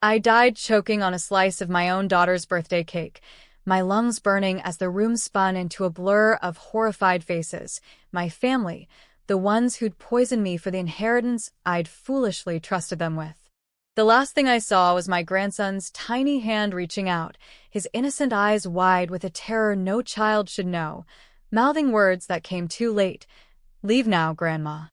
I died choking on a slice of my own daughter's birthday cake, my lungs burning as the room spun into a blur of horrified faces. My family, the ones who'd poisoned me for the inheritance I'd foolishly trusted them with. The last thing I saw was my grandson's tiny hand reaching out, his innocent eyes wide with a terror no child should know, mouthing words that came too late. "Leave now, Grandma."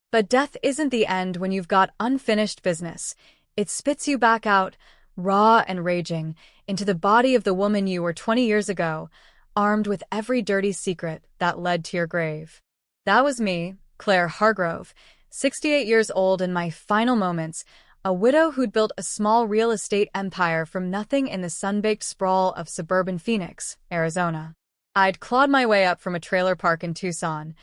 But death isn't the end when you've got unfinished business. It spits you back out, raw and raging, into the body of the woman you were 20 years ago, armed with every dirty secret that led to your grave. That was me, Claire Hargrove, 68 years old in my final moments, a widow who'd built a small real estate empire from nothing in the sun-baked sprawl of suburban Phoenix, Arizona. I'd clawed my way up from a trailer park in Tucson,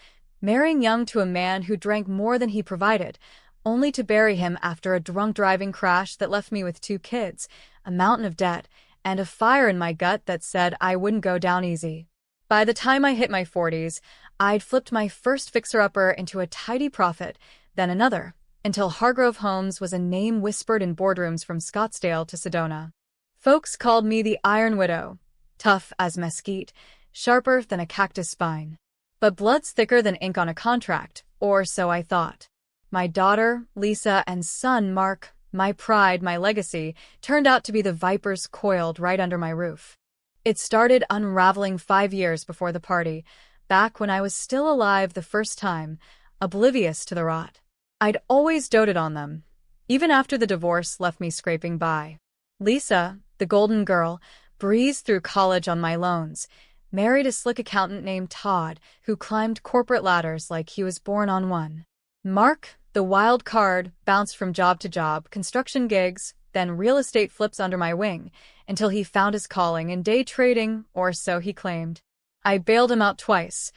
marrying young to a man who drank more than he provided, only to bury him after a drunk driving crash that left me with 2 kids, a mountain of debt, and a fire in my gut that said I wouldn't go down easy. By the time I hit my 40s, I'd flipped my first fixer-upper into a tidy profit, then another, until Hargrove Homes was a name whispered in boardrooms from Scottsdale to Sedona. Folks called me the Iron Widow, tough as mesquite, sharper than a cactus spine. But blood's thicker than ink on a contract, or so I thought. My daughter, Lisa, and son, Mark, my pride, my legacy, turned out to be the vipers coiled right under my roof. It started unraveling 5 years before the party, back when I was still alive the first time, oblivious to the rot. I'd always doted on them, even after the divorce left me scraping by. Lisa, the golden girl, breezed through college on my loans, married a slick accountant named Todd, who climbed corporate ladders like he was born on one. Mark, the wild card, bounced from job to job, construction gigs, then real estate flips under my wing, until he found his calling in day trading, or so he claimed. I bailed him out twice.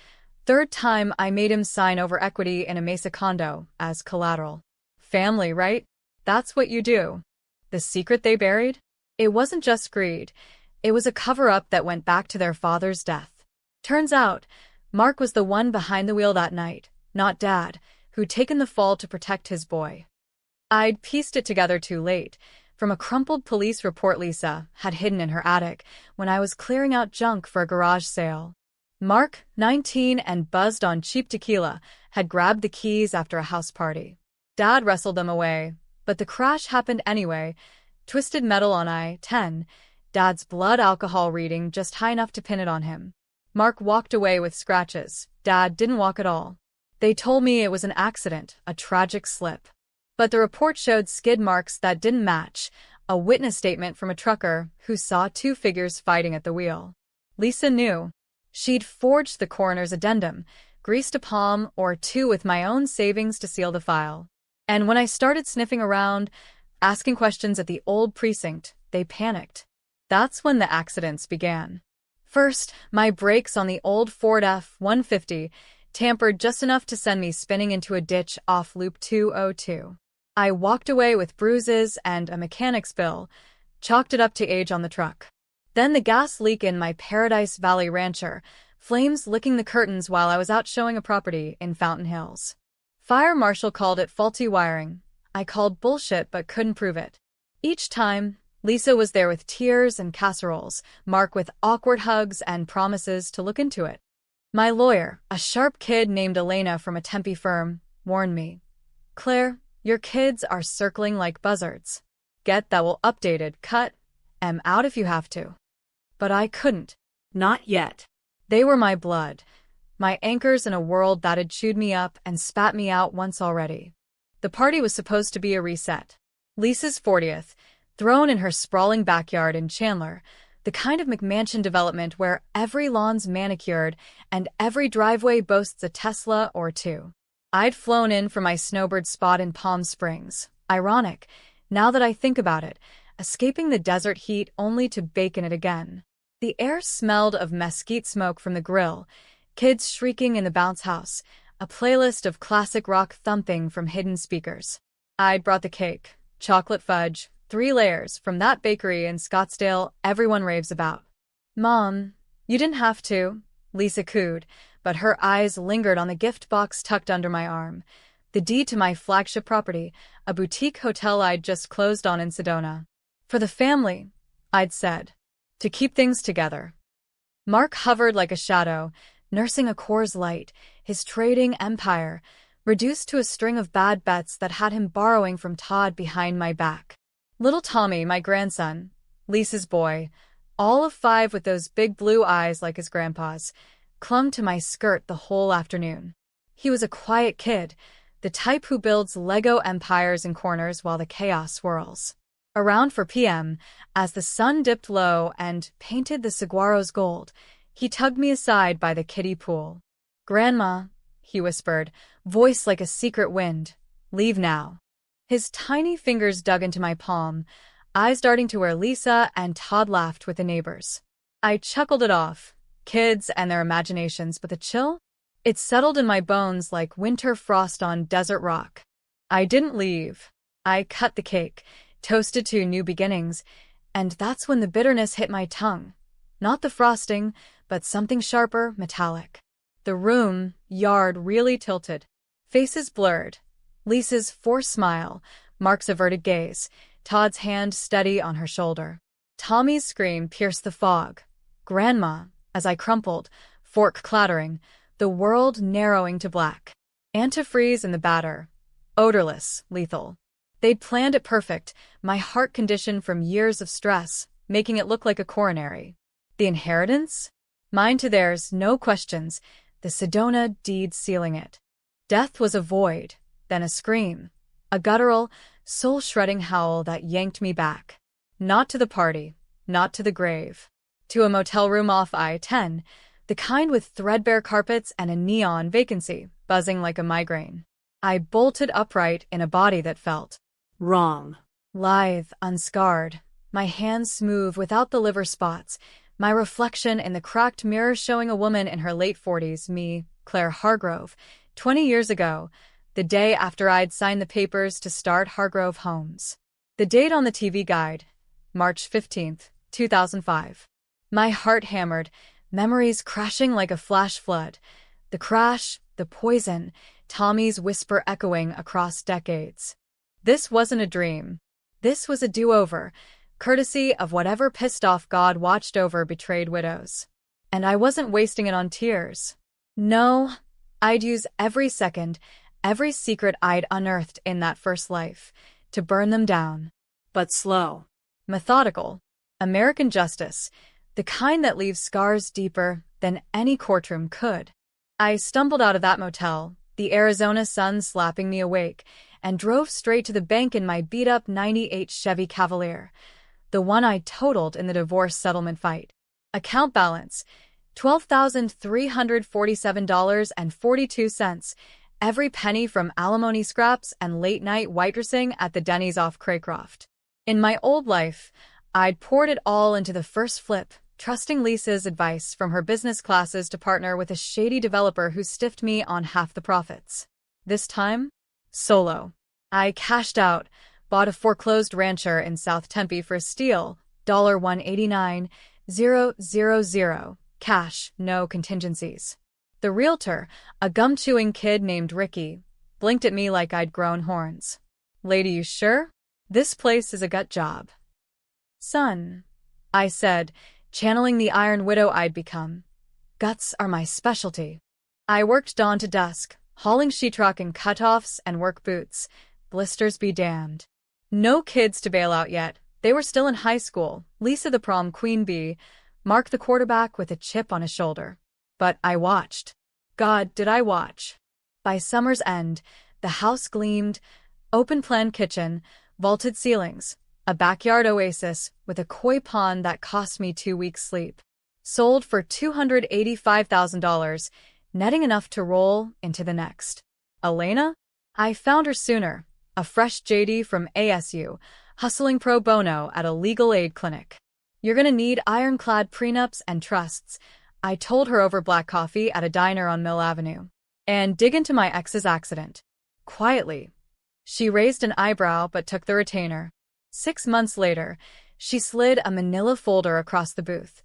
Third time, I made him sign over equity in a Mesa condo as collateral. Family, right? That's what you do. The secret they buried? It wasn't just greed. It was a cover-up that went back to their father's death. Turns out, Mark was the one behind the wheel that night, not Dad, who'd taken the fall to protect his boy. I'd pieced it together too late, from a crumpled police report Lisa had hidden in her attic when I was clearing out junk for a garage sale. Mark, 19 and buzzed on cheap tequila, had grabbed the keys after a house party. Dad wrestled them away, but the crash happened anyway. Twisted metal on I-10, Dad's blood alcohol reading just high enough to pin it on him. Mark walked away with scratches. Dad didn't walk at all. They told me it was an accident, a tragic slip. But the report showed skid marks that didn't match, a witness statement from a trucker who saw 2 figures fighting at the wheel. Lisa knew. She'd forged the coroner's addendum, greased a palm or 2 with my own savings to seal the file. And when I started sniffing around, asking questions at the old precinct, they panicked. That's when the accidents began. First, my brakes on the old Ford F-150 tampered just enough to send me spinning into a ditch off Loop 202. I walked away with bruises and a mechanic's bill, chalked it up to age on the truck. Then the gas leak in my Paradise Valley rancher, flames licking the curtains while I was out showing a property in Fountain Hills. Fire marshal called it faulty wiring. I called bullshit but couldn't prove it. Each time, Lisa was there with tears and casseroles, Mark with awkward hugs and promises to look into it. My lawyer, a sharp kid named Elena from a Tempe firm, warned me. "Claire, your kids are circling like buzzards. Get that will updated, cut, am out if you have to." But I couldn't. Not yet. They were my blood, my anchors in a world that had chewed me up and spat me out once already. The party was supposed to be a reset. Lisa's 40th, thrown in her sprawling backyard in Chandler, the kind of McMansion development where every lawn's manicured and every driveway boasts a Tesla or 2. I'd flown in from my snowbird spot in Palm Springs. Ironic, now that I think about it, escaping the desert heat only to bake in it again. The air smelled of mesquite smoke from the grill, kids shrieking in the bounce house, a playlist of classic rock thumping from hidden speakers. I'd brought the cake, chocolate fudge, 3 layers from that bakery in Scottsdale everyone raves about. "Mom, you didn't have to," Lisa cooed, but her eyes lingered on the gift box tucked under my arm. The deed to my flagship property, a boutique hotel I'd just closed on in Sedona. For the family, I'd said. To keep things together. Mark hovered like a shadow, nursing a Coors Light, his trading empire, reduced to a string of bad bets that had him borrowing from Todd behind my back. Little Tommy, my grandson, Lisa's boy, all of 5 with those big blue eyes like his grandpa's, clung to my skirt the whole afternoon. He was a quiet kid, the type who builds Lego empires in corners while the chaos swirls. Around 4 p.m., as the sun dipped low and painted the saguaros gold, he tugged me aside by the kiddie pool. "Grandma," he whispered, voice like a secret wind, "leave now." His tiny fingers dug into my palm, eyes darting to where Lisa and Todd laughed with the neighbors. I chuckled it off. Kids and their imaginations, but the chill? It settled in my bones like winter frost on desert rock. I didn't leave. I cut the cake, toasted to new beginnings, and that's when the bitterness hit my tongue. Not the frosting, but something sharper, metallic. The yard really tilted. Faces blurred. Lisa's forced smile, Mark's averted gaze, Todd's hand steady on her shoulder. Tommy's scream pierced the fog. "Grandma," as I crumpled, fork clattering, the world narrowing to black. Antifreeze in the batter. Odorless, lethal. They'd planned it perfect, my heart conditioned from years of stress, making it look like a coronary. The inheritance? Mine to theirs, no questions, the Sedona deed sealing it. Death was a void, then a scream. A guttural, soul-shredding howl that yanked me back. Not to the party, not to the grave. To a motel room off I-10, the kind with threadbare carpets and a neon vacancy, buzzing like a migraine. I bolted upright in a body that felt wrong. Lithe, unscarred, my hands smooth without the liver spots, my reflection in the cracked mirror showing a woman in her late 40s, me, Claire Hargrove, 20 years ago, the day after I'd signed the papers to start Hargrove Homes. The date on the TV guide, March 15th, 2005. My heart hammered, memories crashing like a flash flood. The crash, the poison, Tommy's whisper echoing across decades. This wasn't a dream. This was a do-over, courtesy of whatever pissed-off God watched over betrayed widows. And I wasn't wasting it on tears. No, I'd use every second, every secret I'd unearthed in that first life, to burn them down. But slow. Methodical. American justice, the kind that leaves scars deeper than any courtroom could. I stumbled out of that motel, the Arizona sun slapping me awake, and drove straight to the bank in my beat-up '98 Chevy Cavalier, the one I totaled in the divorce settlement fight. Account balance, $12,347.42, every penny from alimony scraps and late-night waitressing at the Denny's off Craycroft. In my old life, I'd poured it all into the first flip, trusting Lisa's advice from her business classes to partner with a shady developer who stiffed me on half the profits. This time, solo. I cashed out, bought a foreclosed rancher in South Tempe for a steal, $189,000, cash, no contingencies. The realtor, a gum-chewing kid named Ricky, blinked at me like I'd grown horns. "Lady, you sure? This place is a gut job." "Son," I said, channeling the iron widow I'd become. "Guts are my specialty." I worked dawn to dusk, hauling sheetrock in cutoffs and work boots. Blisters be damned. No kids to bail out yet. They were still in high school. Lisa the prom queen bee, Mark the quarterback with a chip on his shoulder. But I watched. God, did I watch. By summer's end, the house gleamed, open-plan kitchen, vaulted ceilings, a backyard oasis with a koi pond that cost me 2 weeks' sleep. Sold for $285,000, netting enough to roll into the next. Elena? I found her sooner, a fresh JD from ASU, hustling pro bono at a legal aid clinic. "You're gonna need ironclad prenups and trusts," I told her over black coffee at a diner on Mill Avenue. "And dig into my ex's accident." Quietly. She raised an eyebrow but took the retainer. 6 months later, she slid a manila folder across the booth.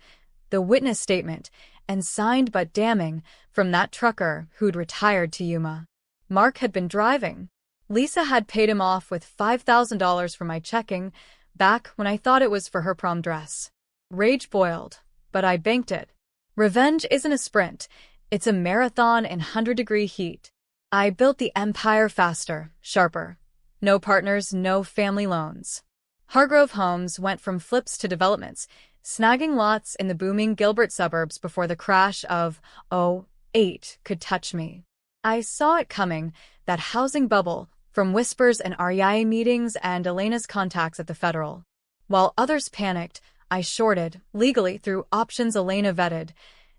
The witness statement, and signed but damning, from that trucker who'd retired to Yuma. Mark had been driving. Lisa had paid him off with $5,000 for my checking, back when I thought it was for her prom dress. Rage boiled, but I banked it. Revenge isn't a sprint, it's a marathon in 100-degree heat. I built the empire faster, sharper. No partners, no family loans. Hargrove Homes went from flips to developments, snagging lots in the booming Gilbert suburbs before the crash of '08 could touch me. I saw it coming, that housing bubble, from whispers in REIA meetings and Elena's contacts at the Federal. While others panicked, I shorted, legally through options Elena vetted,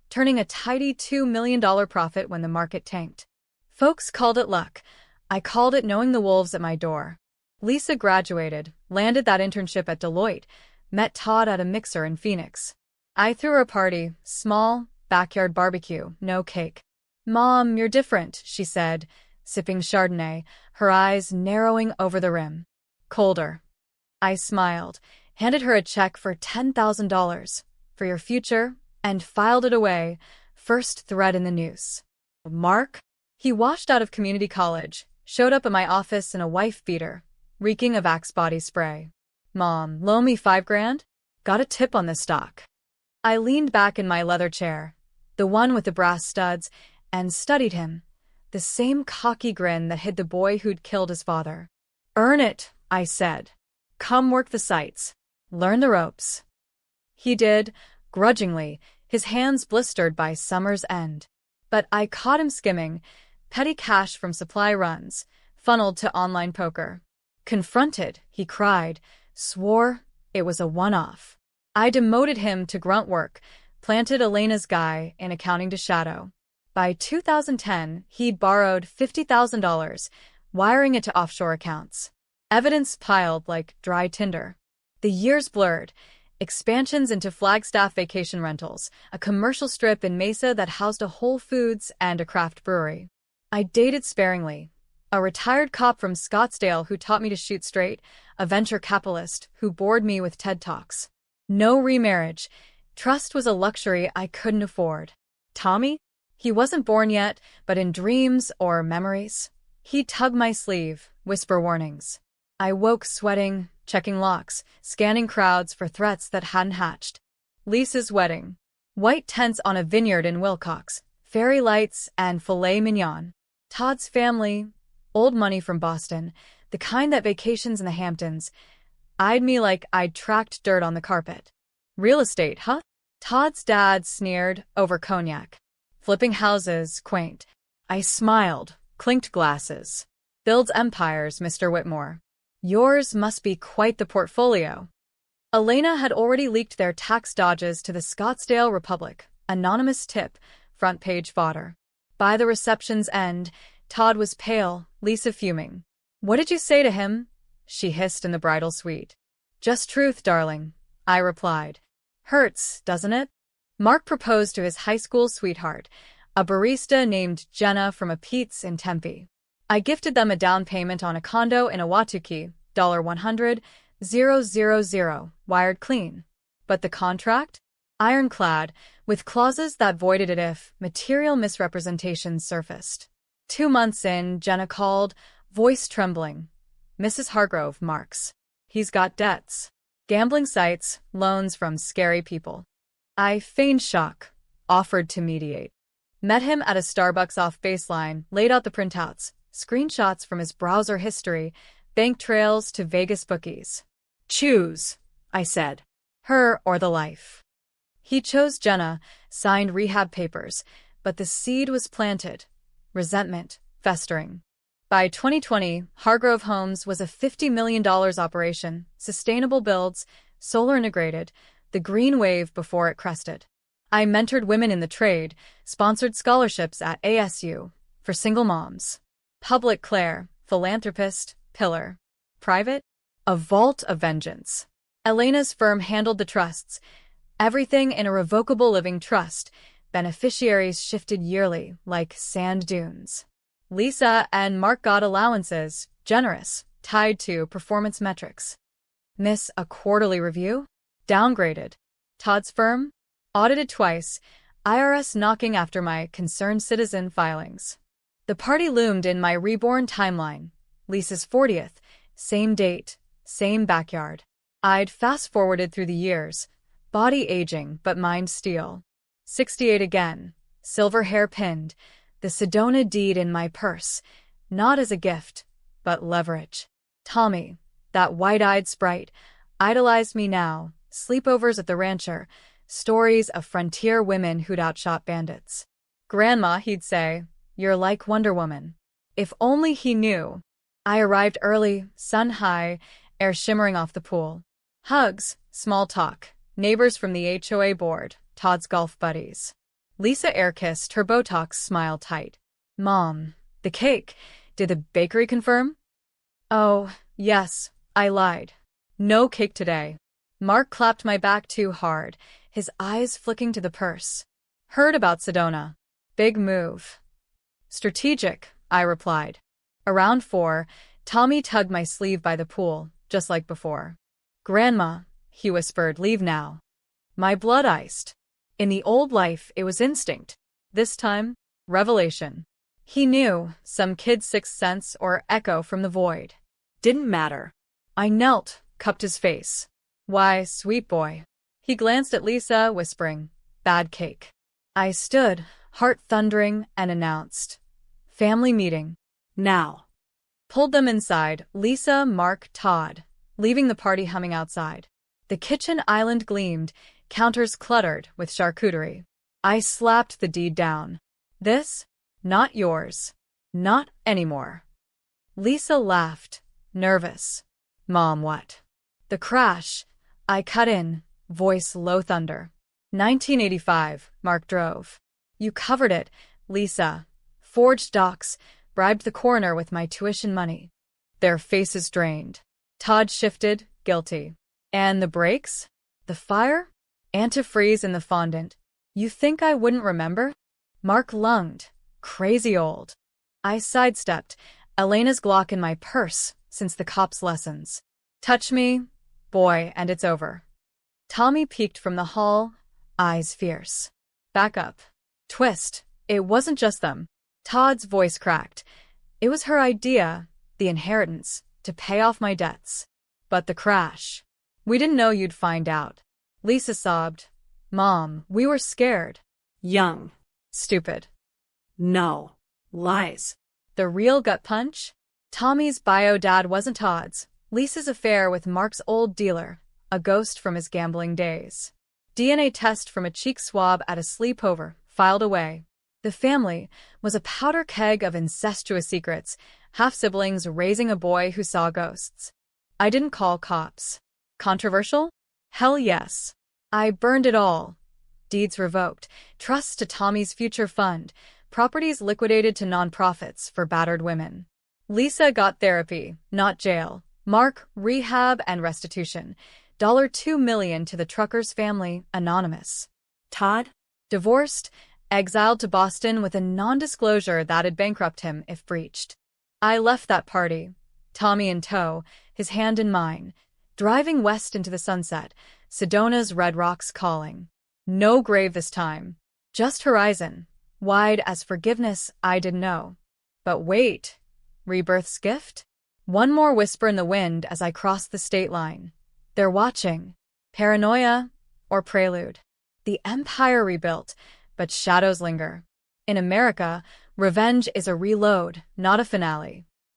turning a tidy $2 million profit when the market tanked. Folks called it luck. I called it knowing the wolves at my door. Lisa graduated, landed that internship at Deloitte, met Todd at a mixer in Phoenix. I threw her a party, small, backyard barbecue, no cake. "Mom, you're different," she said, sipping Chardonnay, her eyes narrowing over the rim. "Colder." I smiled, handed her a check for $10,000, "For your future," and filed it away, first thread in the noose. Mark? He washed out of community college, showed up at my office in a wife beater, reeking of Axe body spray. "Mom, loan me $5,000? Got a tip on this stock." I leaned back in my leather chair, the one with the brass studs, and studied him, the same cocky grin that hid the boy who'd killed his father. "Earn it," I said. "Come work the sites. Learn the ropes." He did, grudgingly, his hands blistered by summer's end. But I caught him skimming, petty cash from supply runs, funneled to online poker. Confronted, he cried, swore it was a one-off. I demoted him to grunt work, planted Elena's guy in accounting to shadow. By 2010, he'd borrowed $50,000, wiring it to offshore accounts. Evidence piled like dry tinder. The years blurred. Expansions into Flagstaff vacation rentals, a commercial strip in Mesa that housed a Whole Foods and a craft brewery. I dated sparingly. A retired cop from Scottsdale who taught me to shoot straight, a venture capitalist who bored me with TED Talks. No remarriage. Trust was a luxury I couldn't afford. Tommy? He wasn't born yet, but in dreams or memories. He'd tug my sleeve, whisper warnings. I woke sweating, checking locks, scanning crowds for threats that hadn't hatched. Lisa's wedding. White tents on a vineyard in Wilcox, fairy lights and filet mignon. Todd's family, old money from Boston, the kind that vacations in the Hamptons, eyed me like I'd tracked dirt on the carpet. Real estate, huh? Todd's dad sneered over cognac. Flipping houses, quaint. I smiled, clinked glasses. Builds empires, Mr. Whitmore. Yours must be quite the portfolio. Elena had already leaked their tax dodges to the Scottsdale Republic, anonymous tip, front page fodder. By the reception's end, Todd was pale, Lisa fuming. "What did you say to him?" she hissed in the bridal suite. "Just truth, darling," I replied. "Hurts, doesn't it?" Mark proposed to his high school sweetheart, a barista named Jenna from a Pete's in Tempe. I gifted them a down payment on a condo in Ahwatukee, $100,000, wired clean. But the contract? Ironclad, with clauses that voided it if material misrepresentations surfaced. 2 months in, Jenna called, voice trembling. "Mrs. Hargrove, Marks. He's got debts. Gambling sites, loans from scary people." I feigned shock, offered to mediate. Met him at a Starbucks off Baseline, laid out the printouts, screenshots from his browser history, bank trails to Vegas bookies. "Choose," I said. "Her or the life." He chose Jenna, signed rehab papers, but the seed was planted. Resentment, festering. By 2020, Hargrove Homes was a $50 million operation, sustainable builds, solar integrated, the green wave before it crested. I mentored women in the trade, sponsored scholarships at ASU for single moms. Public Claire, philanthropist, pillar. Private? A vault of vengeance. Elena's firm handled the trusts, everything in a revocable living trust. Beneficiaries shifted yearly, like sand dunes. Lisa and Mark got allowances, generous, tied to performance metrics. Miss a quarterly review? Downgraded. Todd's firm? Audited twice, IRS knocking after my concerned citizen filings. The party loomed in my reborn timeline. Lisa's 40th, same date, same backyard. I'd fast-forwarded through the years, body aging but mind steel. 68 again, silver hair pinned, the Sedona deed in my purse, not as a gift, but leverage. Tommy, that wide-eyed sprite, idolized me now, sleepovers at the rancher, stories of frontier women who'd outshot bandits. Grandma, he'd say, you're like Wonder Woman. If only he knew. I arrived early, sun high, air shimmering off the pool. Hugs, small talk, neighbors from the HOA board, Todd's golf buddies. Lisa air-kissed, her Botox smile tight. Mom, the cake. Did the bakery confirm? Oh, yes, I lied. No cake today. Mark clapped my back too hard, his eyes flicking to the purse. Heard about Sedona. Big move. Strategic, I replied. Around 4, Tommy tugged my sleeve by the pool, just like before. Grandma, he whispered, leave now. My blood iced. In the old life, it was instinct. This time, revelation. He knew, some kid's sixth sense or echo from the void. Didn't matter. I knelt, cupped his face. Why, sweet boy. He glanced at Lisa, whispering, bad cake. I stood, heart thundering, and announced, family meeting. Now. Pulled them inside, Lisa, Mark, Todd, leaving the party humming outside. The kitchen island gleamed, counters cluttered with charcuterie. I slapped the deed down. This? Not yours. Not anymore. Lisa laughed, nervous. Mom, what? The crash. I cut in, voice low thunder. 1985, Mark drove. You covered it, Lisa. Forged docs, bribed the coroner with my tuition money. Their faces drained. Todd shifted, guilty. And the brakes? The fire? Antifreeze in the fondant. You think I wouldn't remember? Mark lunged. Crazy old. I sidestepped, Elena's Glock in my purse since the cops' lessons. Touch me, boy, and it's over. Tommy peeked from the hall, eyes fierce. Back up. Twist. It wasn't just them. Todd's voice cracked. It was her idea, the inheritance, to pay off my debts. But the crash. We didn't know you'd find out. Lisa sobbed. Mom, we were scared. Young. Stupid. No. Lies. The real gut punch? Tommy's bio dad wasn't Todd's. Lisa's affair with Mark's old dealer, a ghost from his gambling days. DNA test from a cheek swab at a sleepover, filed away. The family was a powder keg of incestuous secrets, half-siblings raising a boy who saw ghosts. I didn't call cops. Controversial? Hell yes. I burned it all. Deeds revoked, trusts to Tommy's future fund, properties liquidated to nonprofits for battered women. Lisa got therapy, not jail. Mark, rehab and restitution. $2 million to the trucker's family, anonymous. Todd? Divorced, exiled to Boston with a non-disclosure that'd bankrupt him if breached. I left that party, Tommy in tow, his hand in mine, driving west into the sunset, Sedona's red rocks calling. No grave this time. Just horizon. Wide as forgiveness, I didn't know. But wait. Rebirth's gift? One more whisper in the wind as I crossed the state line. They're watching. Paranoia or prelude. The empire rebuilt, but shadows linger. In America, revenge is a reload, not a finale.